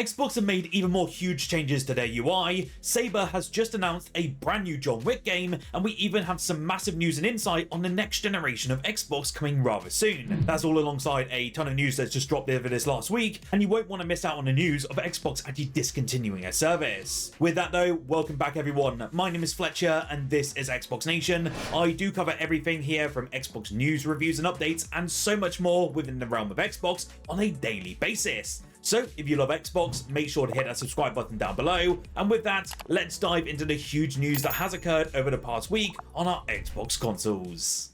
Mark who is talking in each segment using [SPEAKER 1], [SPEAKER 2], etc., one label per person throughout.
[SPEAKER 1] Xbox have made even more huge changes to their UI, Saber has just announced a brand new John Wick game, and we even have some massive news and insight on the next generation of Xbox coming rather soon. That's all alongside a ton of news that's just dropped over this last week, and you won't want to miss out on the news of Xbox actually discontinuing a service. With that though, welcome back everyone. My name is Fletcher, and this is Xbox Nation. I do cover everything here from Xbox news, reviews and updates, and so much more within the realm of Xbox on a daily basis. So if you love Xbox, make sure to hit that subscribe button down below. And with that, let's dive into the huge news that has occurred over the past week on our Xbox consoles.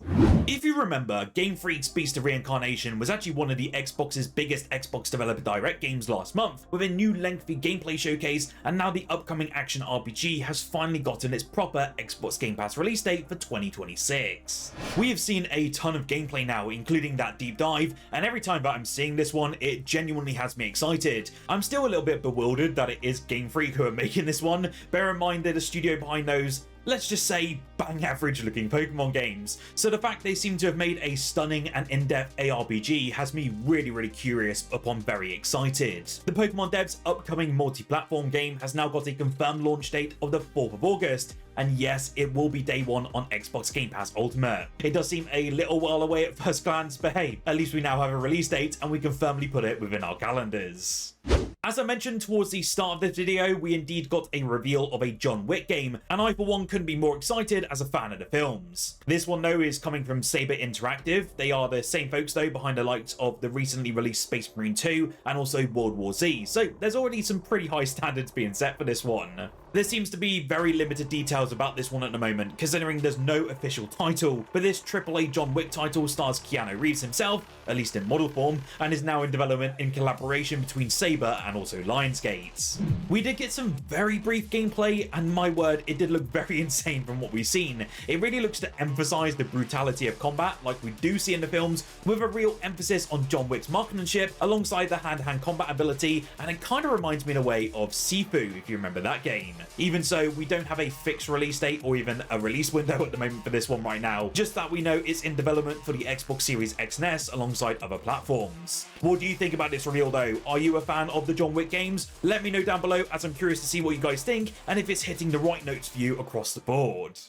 [SPEAKER 1] If you remember, Game Freak's Beast of Reincarnation was actually one of the Xbox's biggest Xbox Developer Direct games last month, with a new lengthy gameplay showcase, and now the upcoming action RPG has finally gotten its proper Xbox Game Pass release date for 2026. We have seen a ton of gameplay now, including that deep dive, and every time that I'm seeing this one, it genuinely has me excited. I'm still a little bit bewildered that it is Game Freak who are making this one. Bear in mind they're the studio behind those, let's just say, bang average looking Pokemon games. So the fact they seem to have made a stunning and in-depth ARPG has me really curious upon very excited. The Pokemon devs' upcoming multi-platform game has now got a confirmed launch date of the 4th of August. And yes, it will be day one on Xbox Game Pass Ultimate. It does seem a little while away at first glance, but hey, at least we now have a release date and we can firmly put it within our calendars. As I mentioned towards the start of this video, we indeed got a reveal of a John Wick game, and I for one couldn't be more excited as a fan of the films. This one though is coming from Saber Interactive. They are the same folks though behind the likes of the recently released Space Marine 2 and also World War Z, so there's already some pretty high standards being set for this one. There seems to be very limited details about this one at the moment, considering there's no official title, but this AAA John Wick title stars Keanu Reeves himself, at least in model form, and is now in development in collaboration between Saber and also Lionsgate. We did get some very brief gameplay, and my word, it did look very insane from what we've seen. It really looks to emphasize the brutality of combat like we do see in the films, with a real emphasis on John Wick's marksmanship alongside the hand-to-hand combat ability, and it kind of reminds me in a way of Sifu, if you remember that game. Even so, we don't have a fixed release date or even a release window at the moment for this one right now, just that we know it's in development for the Xbox Series X and S alongside other platforms. What do you think about this reveal though? Are you a fan of the John Wick games? Let me know down below, as I'm curious to see what you guys think and if it's hitting the right notes for you across the board.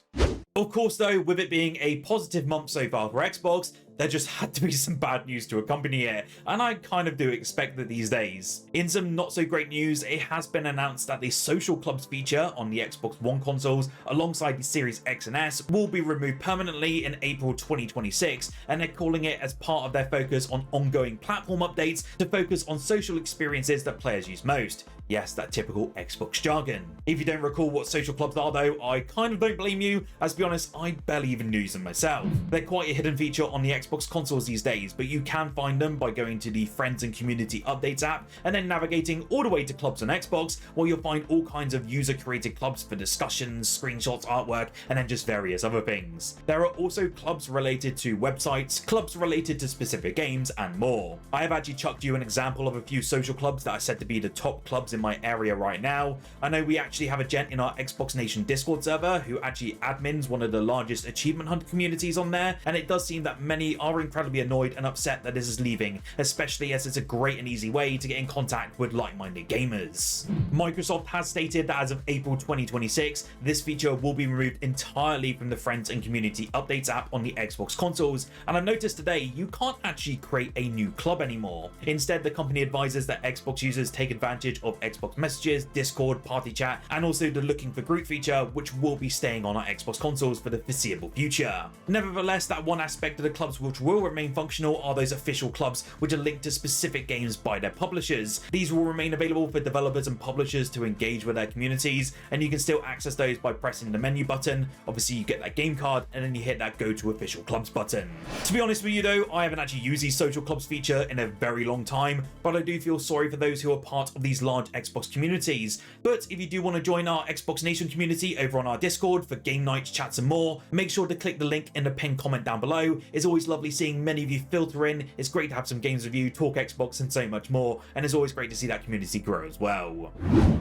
[SPEAKER 1] Of course though, with it being a positive month so far for Xbox, there just had to be some bad news to accompany it, and I kind of do expect that these days. In some not so great news, it has been announced that the social clubs feature on the Xbox One consoles alongside the Series X and S will be removed permanently in April 2026, and they're calling it as part of their focus on ongoing platform updates to focus on social experiences that players use most. Yes, that typical Xbox jargon. If you don't recall what social clubs are though, I kind of don't blame you, as to be honest, I barely even use them myself. They're quite a hidden feature on the Xbox consoles these days, but you can find them by going to the Friends and Community Updates app and then navigating all the way to clubs on Xbox, where you'll find all kinds of user-created clubs for discussions, screenshots, artwork, and then just various other things. There are also clubs related to websites, clubs related to specific games, and more. I have actually chucked you an example of a few social clubs that are said to be the top clubs in my area right now. I know we actually have a gent in our Xbox Nation Discord server who actually admins one of the largest achievement hunt communities on there, and it does seem that many are incredibly annoyed and upset that this is leaving, especially as it's a great and easy way to get in contact with like-minded gamers. Microsoft has stated that as of April 2026, this feature will be removed entirely from the Friends and Community Updates app on the Xbox consoles, and I've noticed today you can't actually create a new club anymore. Instead, the company advises that Xbox users take advantage of Xbox Messages, Discord, Party Chat, and also the Looking for Group feature, which will be staying on our Xbox consoles for the foreseeable future. Nevertheless, that one aspect of the clubs which will remain functional are those official clubs which are linked to specific games by their publishers. These will remain available for developers and publishers to engage with their communities, and you can still access those by pressing the menu button. Obviously you get that game card and then you hit that go to official clubs button. To be honest with you though, I haven't actually used the social clubs feature in a very long time, but I do feel sorry for those who are part of these large Xbox communities. But if you do want to join our Xbox Nation community over on our Discord for game nights, chats and more, make sure to click the link in the pinned comment down below. It's always lovely lovely seeing many of you filter in. It's great to have some games review, talk Xbox, and so much more, and it's always great to see that community grow as well.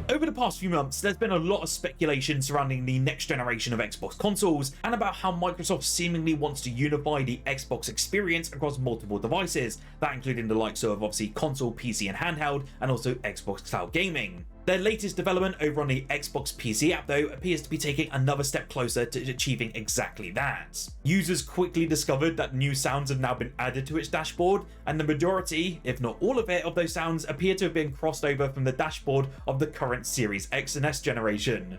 [SPEAKER 1] Over the past few months, there's been a lot of speculation surrounding the next generation of Xbox consoles, and about how Microsoft seemingly wants to unify the Xbox experience across multiple devices, that including the likes of obviously console, PC, and handheld, and also Xbox Cloud Gaming. Their latest development over on the Xbox PC app, though, appears to be taking another step closer to achieving exactly that. Users quickly discovered that new sounds have now been added to its dashboard, and the majority, if not all of it, of those sounds appear to have been crossed over from the dashboard of the current Series X and S generation.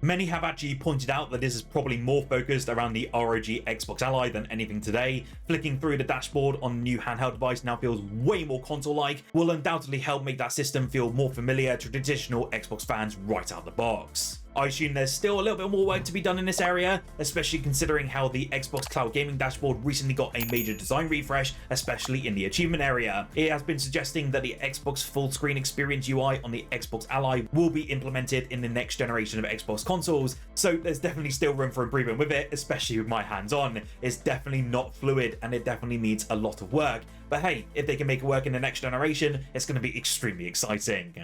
[SPEAKER 1] Many have actually pointed out that this is probably more focused around the ROG Xbox Ally than anything today. Flicking through the dashboard on the new handheld device now feels way more console-like, will undoubtedly help make that system feel more familiar to traditional Xbox fans right out the box. I assume there's still a little bit more work to be done in this area, especially considering how the Xbox Cloud Gaming dashboard recently got a major design refresh, especially in the achievement area. It has been suggesting that the Xbox full screen experience UI on the Xbox Ally will be implemented in the next generation of Xbox consoles, so there's definitely still room for improvement with it, especially with my hands on. It's definitely not fluid and it definitely needs a lot of work. But hey, if they can make it work in the next generation, it's going to be extremely exciting.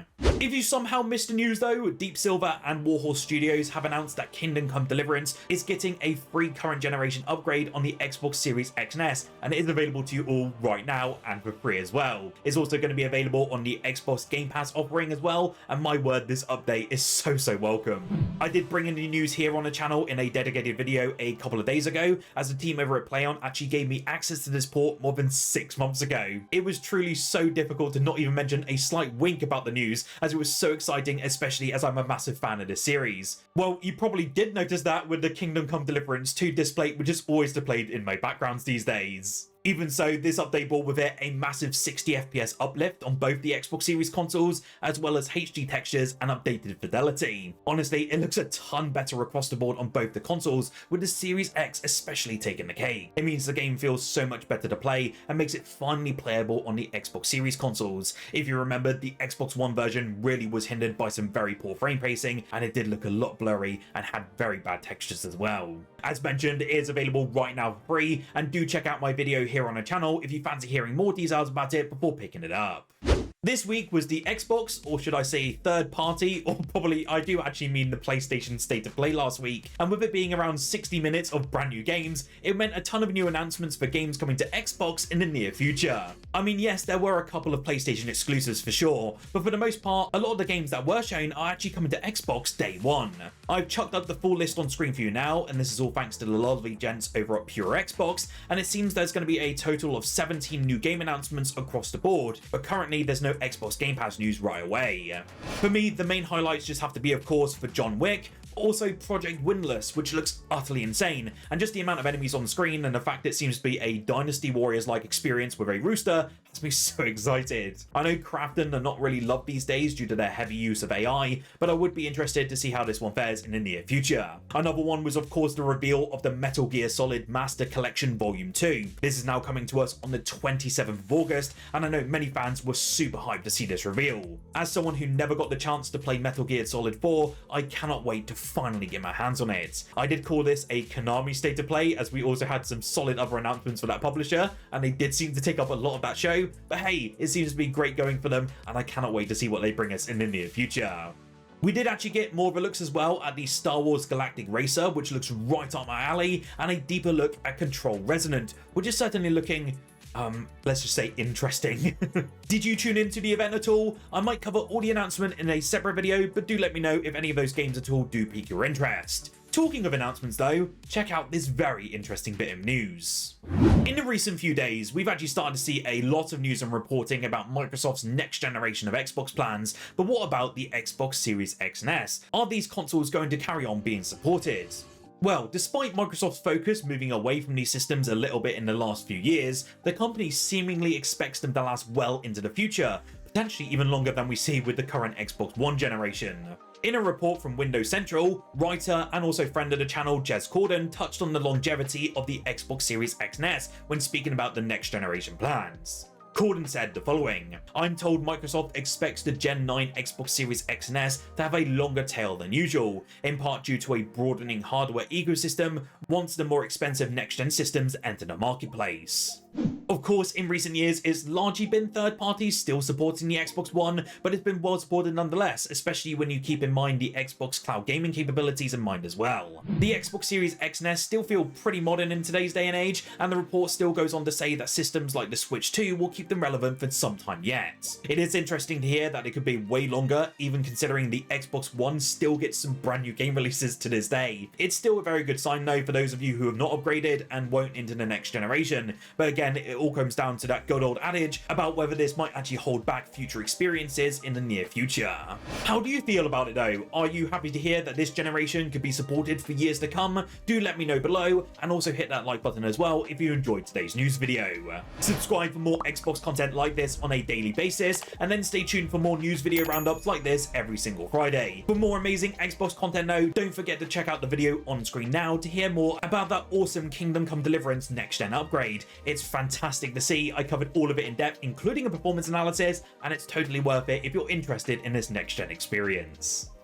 [SPEAKER 1] If you somehow missed the news though, Deep Silver and Warhorse Studios have announced that Kingdom Come Deliverance is getting a free current generation upgrade on the Xbox Series X and S, and it is available to you all right now and for free as well. It's also going to be available on the Xbox Game Pass offering as well, and my word, this update is so welcome. I did bring in the news here on the channel in a dedicated video a couple of days ago, as the team over at PlayOn actually gave me access to this port more than 6 months ago. It was truly so difficult to not even mention a slight wink about the news, as it was so exciting, especially as I'm a massive fan of this series. Well, you probably did notice that with the Kingdom Come Deliverance 2 display, which is always displayed in my backgrounds these days. Even so, this update brought with it a massive 60 FPS uplift on both the Xbox Series consoles, as well as HD textures and updated fidelity. Honestly, it looks a ton better across the board on both the consoles, with the Series X especially taking the cake. It means the game feels so much better to play and makes it finally playable on the Xbox Series consoles. If you remember, the Xbox One version really was hindered by some very poor frame pacing, and it did look a lot blurry and had very bad textures as well. As mentioned, it is available right now for free, and do check out my video here on the channel if you fancy hearing more details about it before picking it up. This week was the Xbox, or should I say third party, or probably I do actually mean the PlayStation State of Play last week, and with it being around 60 minutes of brand new games, it meant a ton of new announcements for games coming to Xbox in the near future. I mean, yes, there were a couple of PlayStation exclusives for sure, but for the most part, a lot of the games that were shown are actually coming to Xbox day one. I've chucked up the full list on screen for you now, and this is all thanks to the lovely gents over at Pure Xbox, and it seems there's going to be a total of 17 new game announcements across the board, but currently there's no Xbox Game Pass news right away. For me, the main highlights just have to be, of course, for John Wick, but also Project Windless, which looks utterly insane, and just the amount of enemies on screen and the fact it seems to be a Dynasty Warriors-like experience with a rooster has me so excited. I know Krafton are not really loved these days due to their heavy use of AI, but I would be interested to see how this one fares in the near future. Another one was, of course, the reveal of the Metal Gear Solid Master Collection Volume 2. This is now coming to us on the 27th of August, and I know many fans were super hyped to see this reveal. As someone who never got the chance to play Metal Gear Solid 4, I cannot wait to finally get my hands on it. I did call this a Konami State of Play, as we also had some solid other announcements for that publisher, and they did seem to take up a lot of that show, but hey, it seems to be great going for them, and I cannot wait to see what they bring us in the near future. We did actually get more of a looks as well at the Star Wars Galactic Racer, which looks right up my alley, and a deeper look at Control Resonant, which is certainly looking let's just say interesting. Did you tune into the event at all? I might cover all the announcement in a separate video, but do let me know if any of those games at all do pique your interest. Talking of announcements though, check out this very interesting bit of news. In the recent few days, we've actually started to see a lot of news and reporting about Microsoft's next generation of Xbox plans, but what about the Xbox Series X and S? Are these consoles going to carry on being supported? Well, despite Microsoft's focus moving away from these systems a little bit in the last few years, the company seemingly expects them to last well into the future, potentially even longer than we see with the current Xbox One generation. In a report from Windows Central, writer and also friend of the channel Jez Corden touched on the longevity of the Xbox Series X and S when speaking about the next generation plans. Corden said the following: "I'm told Microsoft expects the Gen 9 Xbox Series X and S to have a longer tail than usual, in part due to a broadening hardware ecosystem once the more expensive next-gen systems enter the marketplace." Of course, in recent years, it's largely been third parties still supporting the Xbox One, but it's been well supported nonetheless, especially when you keep in mind the Xbox cloud gaming capabilities in mind as well. The Xbox Series X and S still feel pretty modern in today's day and age, and the report still goes on to say that systems like the Switch 2 will keep them relevant for some time yet. It is interesting to hear that it could be way longer, even considering the Xbox One still gets some brand new game releases to this day. It's still a very good sign though for those of you who have not upgraded and won't into the next generation, but again, it all comes down to that good old adage about whether this might actually hold back future experiences in the near future. How do you feel about it though? Are you happy to hear that this generation could be supported for years to come? Do let me know below, and also hit that like button as well if you enjoyed today's news video. Subscribe for more Xbox content like this on a daily basis, and then stay tuned for more news video roundups like this every single Friday. For more amazing Xbox content though, don't forget to check out the video on screen now to hear more about that awesome Kingdom Come Deliverance next gen upgrade. It's fantastic to see. I covered all of it in depth, including a performance analysis, and it's totally worth it if you're interested in this next gen experience.